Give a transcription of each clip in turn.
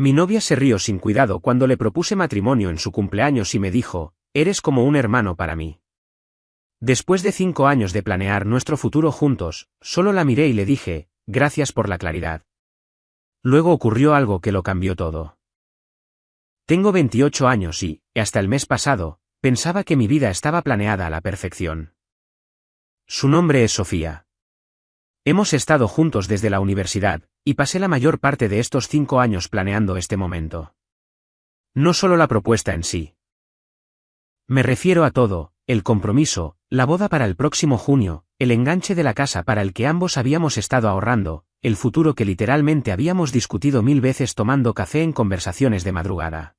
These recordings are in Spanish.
Mi novia se rió sin cuidado cuando le propuse matrimonio en su cumpleaños y me dijo, eres como un hermano para mí. Después de 5 años de planear nuestro futuro juntos, solo la miré y le dije, gracias por la claridad. Luego ocurrió algo que lo cambió todo. Tengo 28 años y, hasta el mes pasado, pensaba que mi vida estaba planeada a la perfección. Su nombre es Sofía. Hemos estado juntos desde la universidad, y pasé la mayor parte de estos 5 años planeando este momento. No solo la propuesta en sí. Me refiero a todo, el compromiso, la boda para el próximo junio, el enganche de la casa para el que ambos habíamos estado ahorrando, el futuro que literalmente habíamos discutido 1000 veces tomando café en conversaciones de madrugada.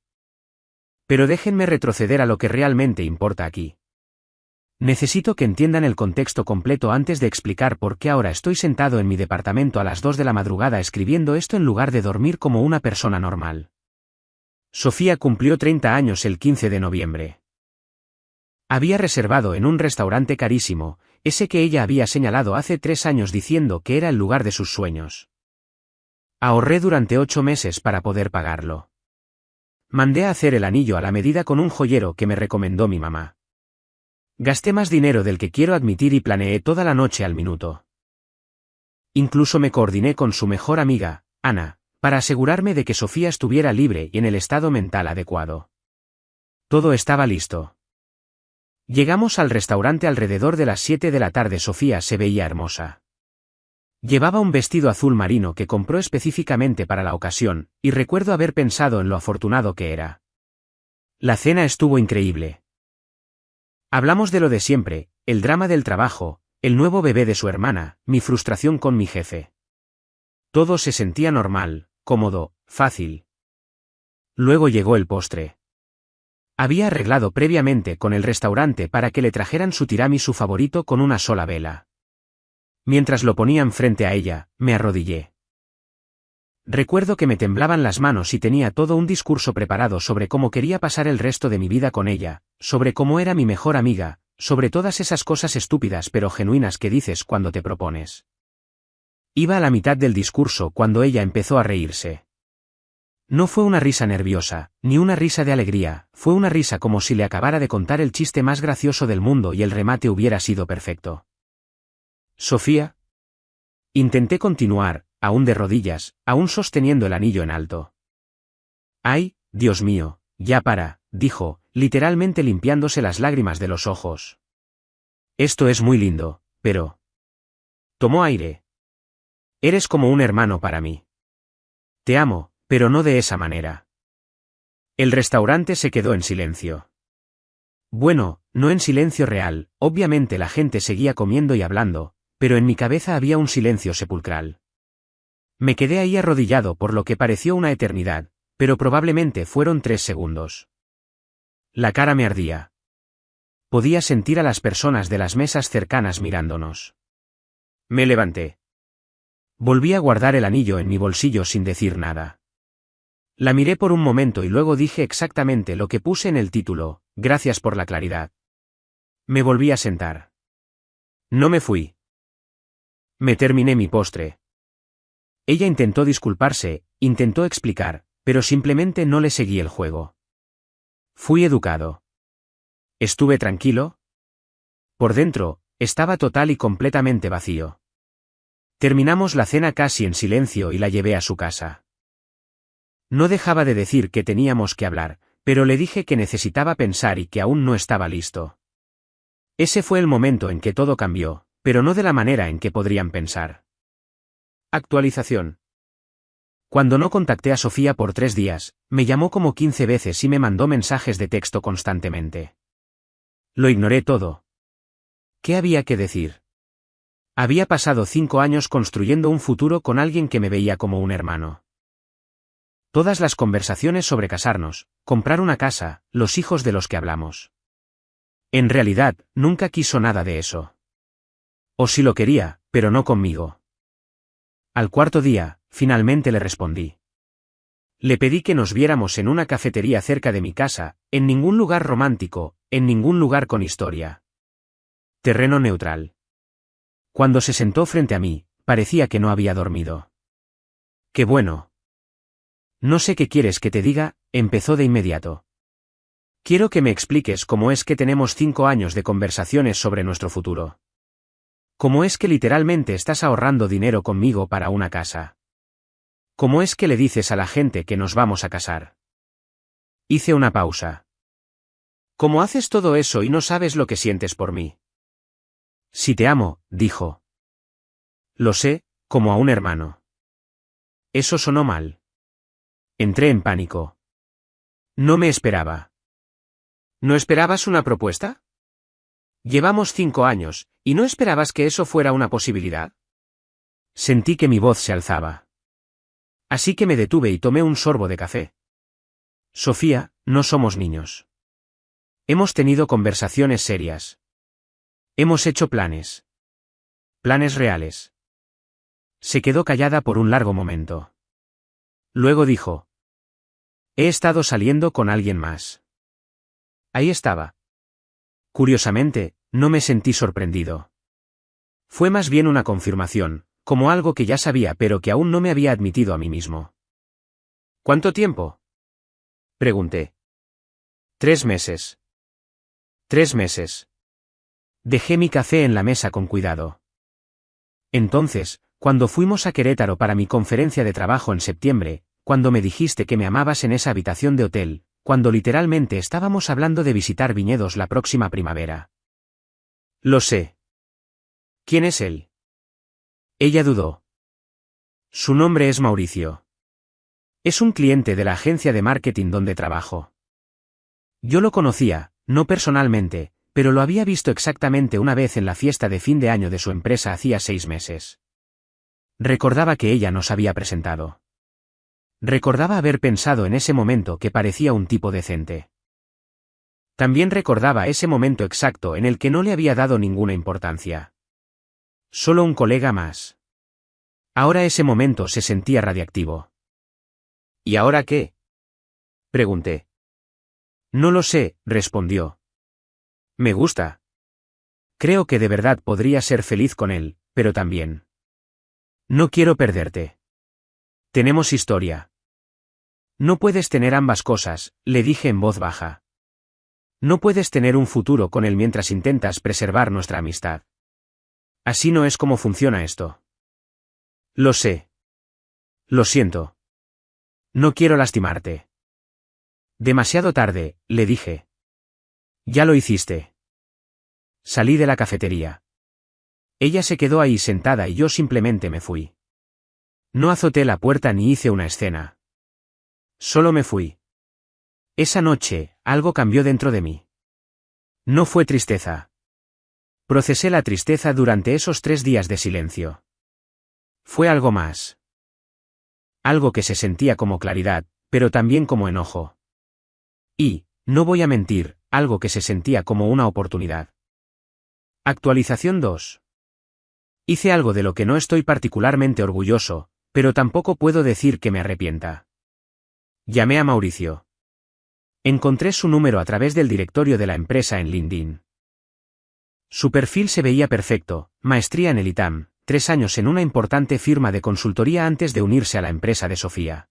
Pero déjenme retroceder a lo que realmente importa aquí. Necesito que entiendan el contexto completo antes de explicar por qué ahora estoy sentado en mi departamento a las 2 de la madrugada escribiendo esto en lugar de dormir como una persona normal. Sofía cumplió 30 años el 15 de noviembre. Había reservado en un restaurante carísimo, ese que ella había señalado hace 3 años diciendo que era el lugar de sus sueños. Ahorré durante 8 meses para poder pagarlo. Mandé a hacer el anillo a la medida con un joyero que me recomendó mi mamá. Gasté más dinero del que quiero admitir y planeé toda la noche al minuto. Incluso me coordiné con su mejor amiga, Ana, para asegurarme de que Sofía estuviera libre y en el estado mental adecuado. Todo estaba listo. Llegamos al restaurante alrededor de las 7 de la tarde. Sofía se veía hermosa. Llevaba un vestido azul marino que compró específicamente para la ocasión, y recuerdo haber pensado en lo afortunado que era. La cena estuvo increíble. Hablamos de lo de siempre, el drama del trabajo, el nuevo bebé de su hermana, mi frustración con mi jefe. Todo se sentía normal, cómodo, fácil. Luego llegó el postre. Había arreglado previamente con el restaurante para que le trajeran su tiramisú favorito con una sola vela. Mientras lo ponían frente a ella, me arrodillé. Recuerdo que me temblaban las manos y tenía todo un discurso preparado sobre cómo quería pasar el resto de mi vida con ella, sobre cómo era mi mejor amiga, sobre todas esas cosas estúpidas pero genuinas que dices cuando te propones. Iba a la mitad del discurso cuando ella empezó a reírse. No fue una risa nerviosa, ni una risa de alegría, fue una risa como si le acabara de contar el chiste más gracioso del mundo y el remate hubiera sido perfecto. Sofía. Intenté continuar, aún de rodillas, aún sosteniendo el anillo en alto. Ay, Dios mío, ya para, dijo, literalmente limpiándose las lágrimas de los ojos. Esto es muy lindo, pero... Tomó aire. Eres como un hermano para mí. Te amo, pero no de esa manera. El restaurante se quedó en silencio. Bueno, no en silencio real, obviamente la gente seguía comiendo y hablando, pero en mi cabeza había un silencio sepulcral. Me quedé ahí arrodillado por lo que pareció una eternidad, pero probablemente fueron 3 segundos. La cara me ardía. Podía sentir a las personas de las mesas cercanas mirándonos. Me levanté. Volví a guardar el anillo en mi bolsillo sin decir nada. La miré por un momento y luego dije exactamente lo que puse en el título, gracias por la claridad. Me volví a sentar. No me fui. Me terminé mi postre. Ella intentó disculparse, intentó explicar, pero simplemente no le seguí el juego. Fui educado. ¿Estuve tranquilo? Por dentro, estaba total y completamente vacío. Terminamos la cena casi en silencio y la llevé a su casa. No dejaba de decir que teníamos que hablar, pero le dije que necesitaba pensar y que aún no estaba listo. Ese fue el momento en que todo cambió, pero no de la manera en que podrían pensar. Actualización. Cuando no contacté a Sofía por 3 días, me llamó como 15 veces y me mandó mensajes de texto constantemente. Lo ignoré todo. ¿Qué había que decir? Había pasado 5 años construyendo un futuro con alguien que me veía como un hermano. Todas las conversaciones sobre casarnos, comprar una casa, los hijos de los que hablamos. En realidad, nunca quiso nada de eso. O sí lo quería, pero no conmigo. Al 4.º día, finalmente le respondí. Le pedí que nos viéramos en una cafetería cerca de mi casa, en ningún lugar romántico, en ningún lugar con historia. Terreno neutral. Cuando se sentó frente a mí, parecía que no había dormido. ¡Qué bueno! No sé qué quieres que te diga, empezó de inmediato. Quiero que me expliques cómo es que tenemos 5 años de conversaciones sobre nuestro futuro. ¿Cómo es que literalmente estás ahorrando dinero conmigo para una casa? ¿Cómo es que le dices a la gente que nos vamos a casar? Hice una pausa. ¿Cómo haces todo eso y no sabes lo que sientes por mí? Si te amo, dijo. Lo sé, como a un hermano. Eso sonó mal. Entré en pánico. No me esperaba. ¿No esperabas una propuesta? Llevamos 5 años, ¿y no esperabas que eso fuera una posibilidad? Sentí que mi voz se alzaba. Así que me detuve y tomé un sorbo de café. Sofía, no somos niños. Hemos tenido conversaciones serias. Hemos hecho planes. Planes reales. Se quedó callada por un largo momento. Luego dijo. He estado saliendo con alguien más. Ahí estaba. Curiosamente, no me sentí sorprendido. Fue más bien una confirmación, como algo que ya sabía pero que aún no me había admitido a mí mismo. ¿Cuánto tiempo? Pregunté. 3 meses. 3 meses. Dejé mi café en la mesa con cuidado. Entonces, cuando fuimos a Querétaro para mi conferencia de trabajo en septiembre, cuando me dijiste que me amabas en esa habitación de hotel, cuando literalmente estábamos hablando de visitar viñedos la próxima primavera. Lo sé. ¿Quién es él? Ella dudó. Su nombre es Mauricio. Es un cliente de la agencia de marketing donde trabajo. Yo lo conocía, no personalmente, pero lo había visto exactamente una vez en la fiesta de fin de año de su empresa hacía 6 meses. Recordaba que ella nos había presentado. Recordaba haber pensado en ese momento que parecía un tipo decente. También recordaba ese momento exacto en el que no le había dado ninguna importancia. Solo un colega más. Ahora ese momento se sentía radiactivo. ¿Y ahora qué? Pregunté. No lo sé, respondió. Me gusta. Creo que de verdad podría ser feliz con él, pero también. No quiero perderte. Tenemos historia. No puedes tener ambas cosas, le dije en voz baja. No puedes tener un futuro con él mientras intentas preservar nuestra amistad. Así no es como funciona esto. Lo sé. Lo siento. No quiero lastimarte. Demasiado tarde, le dije. Ya lo hiciste. Salí de la cafetería. Ella se quedó ahí sentada y yo simplemente me fui. No azoté la puerta ni hice una escena. Solo me fui. Esa noche, algo cambió dentro de mí. No fue tristeza. Procesé la tristeza durante esos 3 días de silencio. Fue algo más. Algo que se sentía como claridad, pero también como enojo. Y, no voy a mentir, algo que se sentía como una oportunidad. Actualización 2. Hice algo de lo que no estoy particularmente orgulloso, pero tampoco puedo decir que me arrepienta. Llamé a Mauricio. Encontré su número a través del directorio de la empresa en LinkedIn. Su perfil se veía perfecto, maestría en el ITAM, 3 años en una importante firma de consultoría antes de unirse a la empresa de Sofía.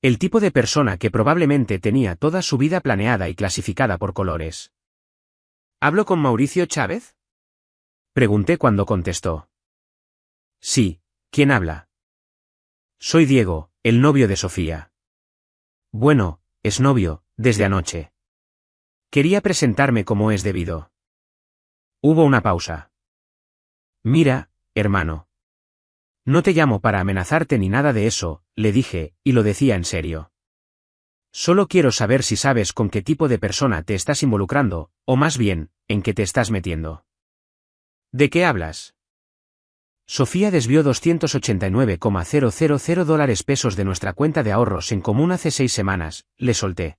El tipo de persona que probablemente tenía toda su vida planeada y clasificada por colores. ¿Hablo con Mauricio Chávez? Pregunté cuando contestó. Sí, ¿quién habla? Soy Diego, el novio de Sofía. Bueno, es novio, desde anoche. Quería presentarme como es debido. Hubo una pausa. Mira, hermano. No te llamo para amenazarte ni nada de eso, le dije, y lo decía en serio. Solo quiero saber si sabes con qué tipo de persona te estás involucrando, o más bien, en qué te estás metiendo. ¿De qué hablas? Sofía desvió $289,000 de nuestra cuenta de ahorros en común hace 6 semanas, le solté.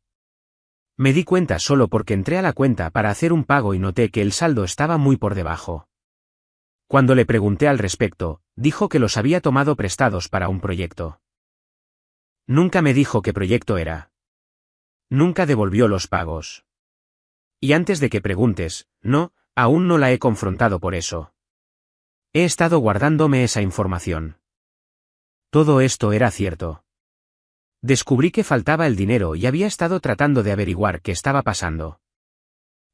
Me di cuenta solo porque entré a la cuenta para hacer un pago y noté que el saldo estaba muy por debajo. Cuando le pregunté al respecto, dijo que los había tomado prestados para un proyecto. Nunca me dijo qué proyecto era. Nunca devolvió los pagos. Y antes de que preguntes, no, aún no la he confrontado por eso. He estado guardándome esa información. Todo esto era cierto. Descubrí que faltaba el dinero y había estado tratando de averiguar qué estaba pasando.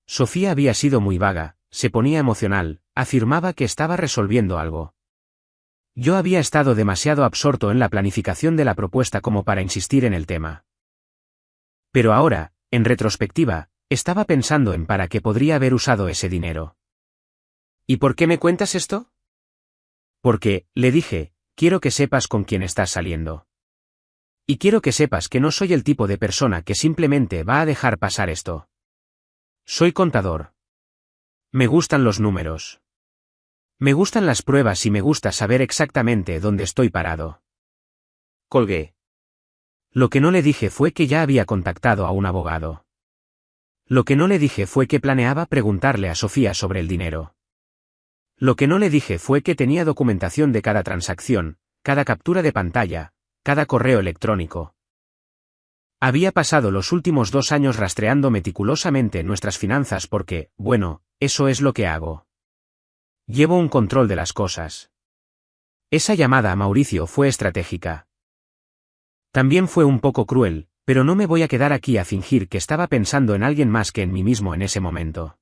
Sofía había sido muy vaga, se ponía emocional, afirmaba que estaba resolviendo algo. Yo había estado demasiado absorto en la planificación de la propuesta como para insistir en el tema. Pero ahora, en retrospectiva, estaba pensando en para qué podría haber usado ese dinero. ¿Y por qué me cuentas esto? Porque, le dije, quiero que sepas con quién estás saliendo. Y quiero que sepas que no soy el tipo de persona que simplemente va a dejar pasar esto. Soy contador. Me gustan los números. Me gustan las pruebas y me gusta saber exactamente dónde estoy parado. Colgué. Lo que no le dije fue que ya había contactado a un abogado. Lo que no le dije fue que planeaba preguntarle a Sofía sobre el dinero. Lo que no le dije fue que tenía documentación de cada transacción, cada captura de pantalla, cada correo electrónico. Había pasado los últimos 2 años rastreando meticulosamente nuestras finanzas porque, bueno, eso es lo que hago. Llevo un control de las cosas. Esa llamada a Mauricio fue estratégica. También fue un poco cruel, pero no me voy a quedar aquí a fingir que estaba pensando en alguien más que en mí mismo en ese momento.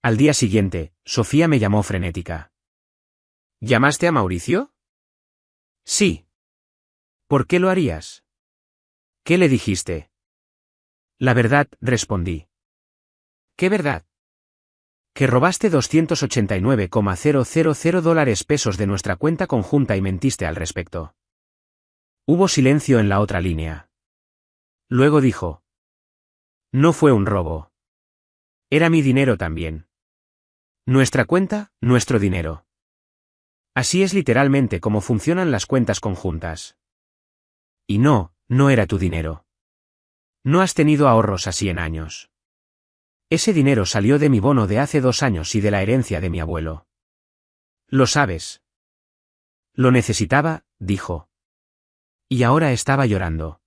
Al día siguiente, Sofía me llamó frenética. ¿Llamaste a Mauricio? Sí. ¿Por qué lo harías? ¿Qué le dijiste? La verdad, respondí. ¿Qué verdad? Que robaste $289,000 de nuestra cuenta conjunta y mentiste al respecto. Hubo silencio en la otra línea. Luego dijo. No fue un robo. Era mi dinero también. Nuestra cuenta, nuestro dinero. Así es literalmente como funcionan las cuentas conjuntas. Y no era tu dinero. No has tenido ahorros así en años. Ese dinero salió de mi bono de hace 2 años y de la herencia de mi abuelo. Lo sabes. Lo necesitaba, dijo. Y ahora estaba llorando.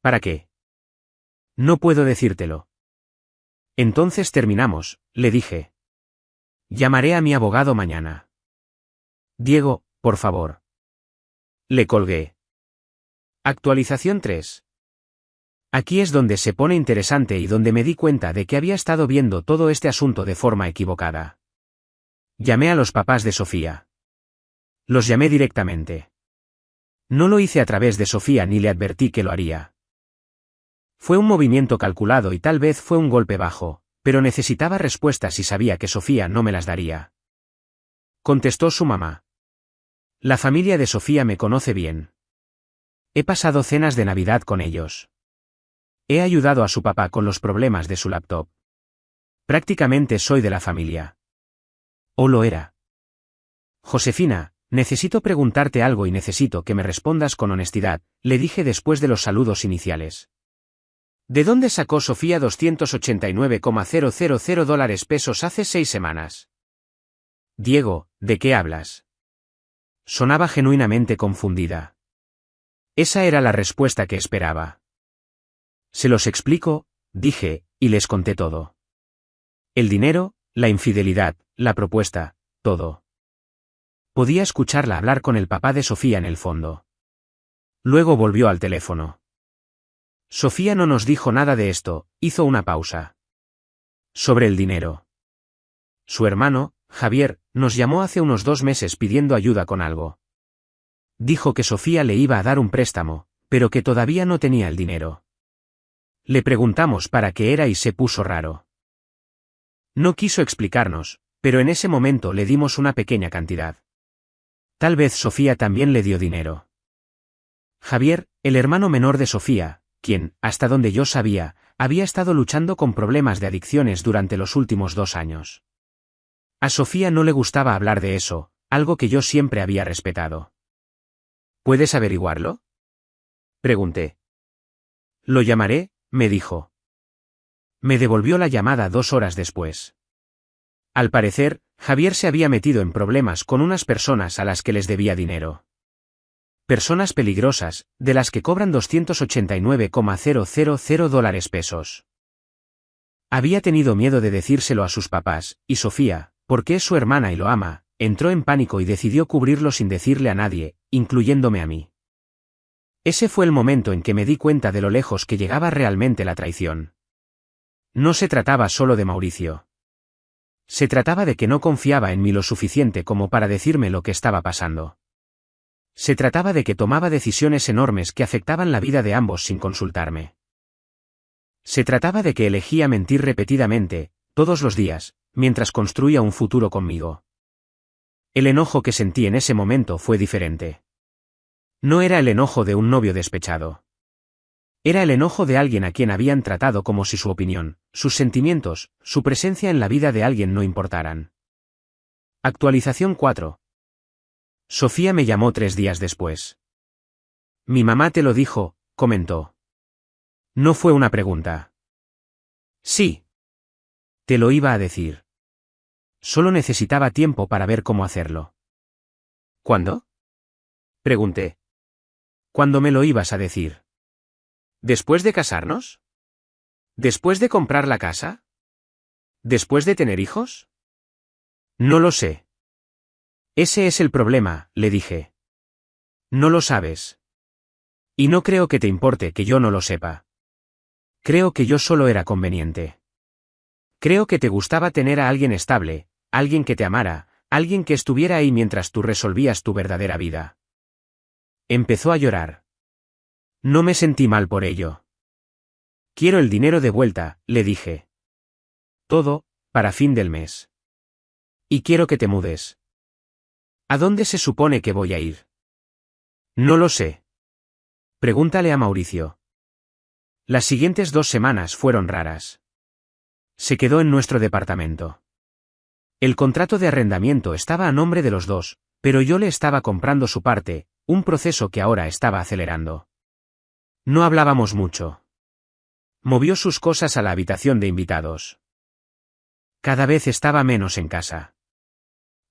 ¿Para qué? No puedo decírtelo. Entonces terminamos, le dije. Llamaré a mi abogado mañana. Diego, por favor. Le colgué. Actualización 3. Aquí es donde se pone interesante y donde me di cuenta de que había estado viendo todo este asunto de forma equivocada. Llamé a los papás de Sofía. Los llamé directamente. No lo hice a través de Sofía ni le advertí que lo haría. Fue un movimiento calculado y tal vez fue un golpe bajo, pero necesitaba respuestas y sabía que Sofía no me las daría. Contestó su mamá. La familia de Sofía me conoce bien. He pasado cenas de Navidad con ellos. He ayudado a su papá con los problemas de su laptop. Prácticamente soy de la familia. O lo era. Josefina, necesito preguntarte algo y necesito que me respondas con honestidad, le dije después de los saludos iniciales. ¿De dónde sacó Sofía $289,000 hace 6 semanas? Diego, ¿de qué hablas? Sonaba genuinamente confundida. Esa era la respuesta que esperaba. Se los explico, dije, y les conté todo. El dinero, la infidelidad, la propuesta, todo. Podía escucharla hablar con el papá de Sofía en el fondo. Luego volvió al teléfono. Sofía no nos dijo nada de esto, hizo una pausa. Sobre el dinero. Su hermano, Javier, nos llamó hace unos 2 meses pidiendo ayuda con algo. Dijo que Sofía le iba a dar un préstamo, pero que todavía no tenía el dinero. Le preguntamos para qué era y se puso raro. No quiso explicarnos, pero en ese momento le dimos una pequeña cantidad. Tal vez Sofía también le dio dinero. Javier, el hermano menor de Sofía, quien, hasta donde yo sabía, había estado luchando con problemas de adicciones durante los últimos 2 años. A Sofía no le gustaba hablar de eso, algo que yo siempre había respetado. ¿Puedes averiguarlo? Pregunté. Lo llamaré, me dijo. Me devolvió la llamada 2 horas después. Al parecer, Javier se había metido en problemas con unas personas a las que les debía dinero. Personas peligrosas, de las que cobran $289,000. Había tenido miedo de decírselo a sus papás, y Sofía, porque es su hermana y lo ama, entró en pánico y decidió cubrirlo sin decirle a nadie, incluyéndome a mí. Ese fue el momento en que me di cuenta de lo lejos que llegaba realmente la traición. No se trataba solo de Mauricio. Se trataba de que no confiaba en mí lo suficiente como para decirme lo que estaba pasando. Se trataba de que tomaba decisiones enormes que afectaban la vida de ambos sin consultarme. Se trataba de que elegía mentir repetidamente, todos los días, mientras construía un futuro conmigo. El enojo que sentí en ese momento fue diferente. No era el enojo de un novio despechado. Era el enojo de alguien a quien habían tratado como si su opinión, sus sentimientos, su presencia en la vida de alguien no importaran. Actualización 4. Sofía me llamó 3 días después. Mi mamá te lo dijo, comentó. No fue una pregunta. Sí. Te lo iba a decir. Solo necesitaba tiempo para ver cómo hacerlo. ¿Cuándo? Pregunté. ¿Cuándo me lo ibas a decir? ¿Después de casarnos? ¿Después de comprar la casa? ¿Después de tener hijos? No lo sé. Ese es el problema, le dije. No lo sabes. Y no creo que te importe que yo no lo sepa. Creo que yo solo era conveniente. Creo que te gustaba tener a alguien estable, alguien que te amara, alguien que estuviera ahí mientras tú resolvías tu verdadera vida. Empezó a llorar. No me sentí mal por ello. Quiero el dinero de vuelta, le dije. Todo, para fin del mes. Y quiero que te mudes. ¿A dónde se supone que voy a ir? No lo sé. Pregúntale a Mauricio. Las siguientes 2 semanas fueron raras. Se quedó en nuestro departamento. El contrato de arrendamiento estaba a nombre de los dos, pero yo le estaba comprando su parte, un proceso que ahora estaba acelerando. No hablábamos mucho. Movió sus cosas a la habitación de invitados. Cada vez estaba menos en casa.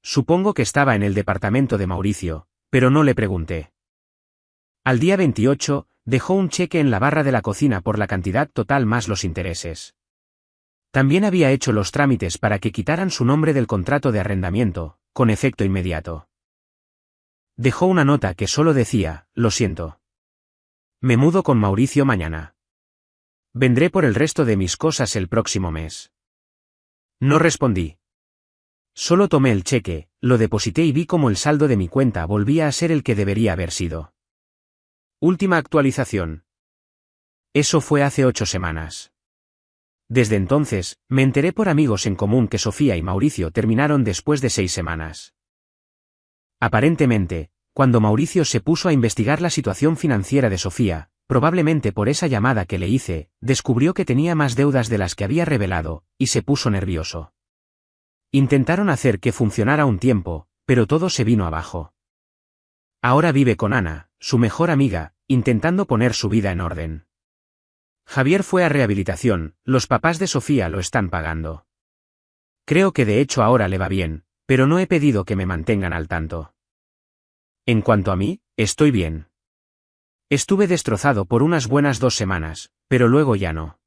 Supongo que estaba en el departamento de Mauricio, pero no le pregunté. Al día 28, dejó un cheque en la barra de la cocina por la cantidad total más los intereses. También había hecho los trámites para que quitaran su nombre del contrato de arrendamiento, con efecto inmediato. Dejó una nota que solo decía, lo siento. Me mudo con Mauricio mañana. Vendré por el resto de mis cosas el próximo mes. No respondí. Solo tomé el cheque, lo deposité y vi cómo el saldo de mi cuenta volvía a ser el que debería haber sido. Última actualización. Eso fue hace 8 semanas. Desde entonces, me enteré por amigos en común que Sofía y Mauricio terminaron después de 6 semanas. Aparentemente, cuando Mauricio se puso a investigar la situación financiera de Sofía, probablemente por esa llamada que le hice, descubrió que tenía más deudas de las que había revelado, y se puso nervioso. Intentaron hacer que funcionara un tiempo, pero todo se vino abajo. Ahora vive con Ana, su mejor amiga, intentando poner su vida en orden. Javier fue a rehabilitación, los papás de Sofía lo están pagando. Creo que de hecho ahora le va bien, pero no he pedido que me mantengan al tanto. En cuanto a mí, estoy bien. Estuve destrozado por unas buenas 2 semanas, pero luego ya no.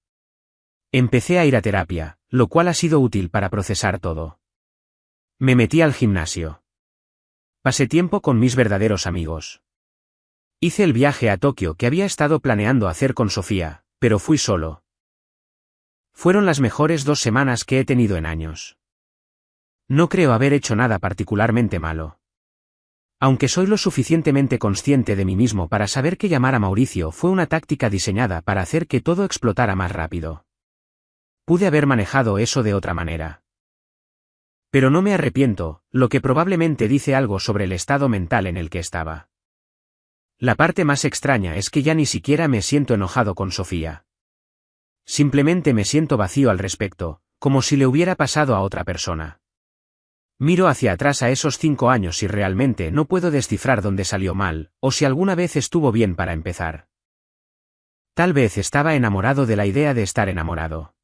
Empecé a ir a terapia, lo cual ha sido útil para procesar todo. Me metí al gimnasio. Pasé tiempo con mis verdaderos amigos. Hice el viaje a Tokio que había estado planeando hacer con Sofía, pero fui solo. Fueron las mejores 2 semanas que he tenido en años. No creo haber hecho nada particularmente malo. Aunque soy lo suficientemente consciente de mí mismo para saber que llamar a Mauricio fue una táctica diseñada para hacer que todo explotara más rápido. Pude haber manejado eso de otra manera. Pero no me arrepiento, lo que probablemente dice algo sobre el estado mental en el que estaba. La parte más extraña es que ya ni siquiera me siento enojado con Sofía. Simplemente me siento vacío al respecto, como si le hubiera pasado a otra persona. Miro hacia atrás a esos 5 años y realmente no puedo descifrar dónde salió mal, o si alguna vez estuvo bien para empezar. Tal vez estaba enamorado de la idea de estar enamorado.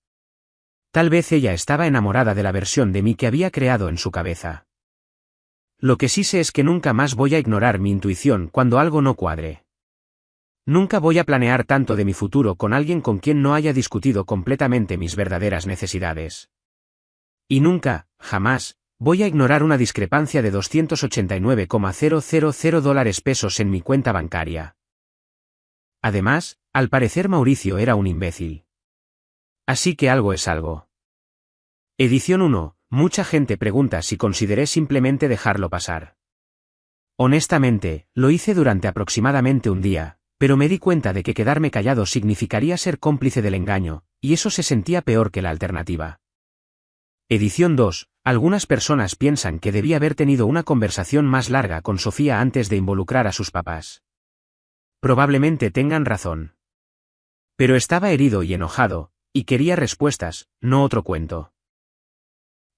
Tal vez ella estaba enamorada de la versión de mí que había creado en su cabeza. Lo que sí sé es que nunca más voy a ignorar mi intuición cuando algo no cuadre. Nunca voy a planear tanto de mi futuro con alguien con quien no haya discutido completamente mis verdaderas necesidades. Y nunca, jamás, voy a ignorar una discrepancia de $289,000 en mi cuenta bancaria. Además, al parecer Mauricio era un imbécil. Así que algo es algo. Edición 1. Mucha gente pregunta si consideré simplemente dejarlo pasar. Honestamente, lo hice durante aproximadamente un día, pero me di cuenta de que quedarme callado significaría ser cómplice del engaño, y eso se sentía peor que la alternativa. Edición 2. Algunas personas piensan que debí haber tenido una conversación más larga con Sofía antes de involucrar a sus papás. Probablemente tengan razón. Pero estaba herido y enojado, y quería respuestas, no otro cuento.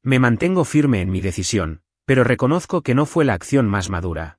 Me mantengo firme en mi decisión, pero reconozco que no fue la acción más madura.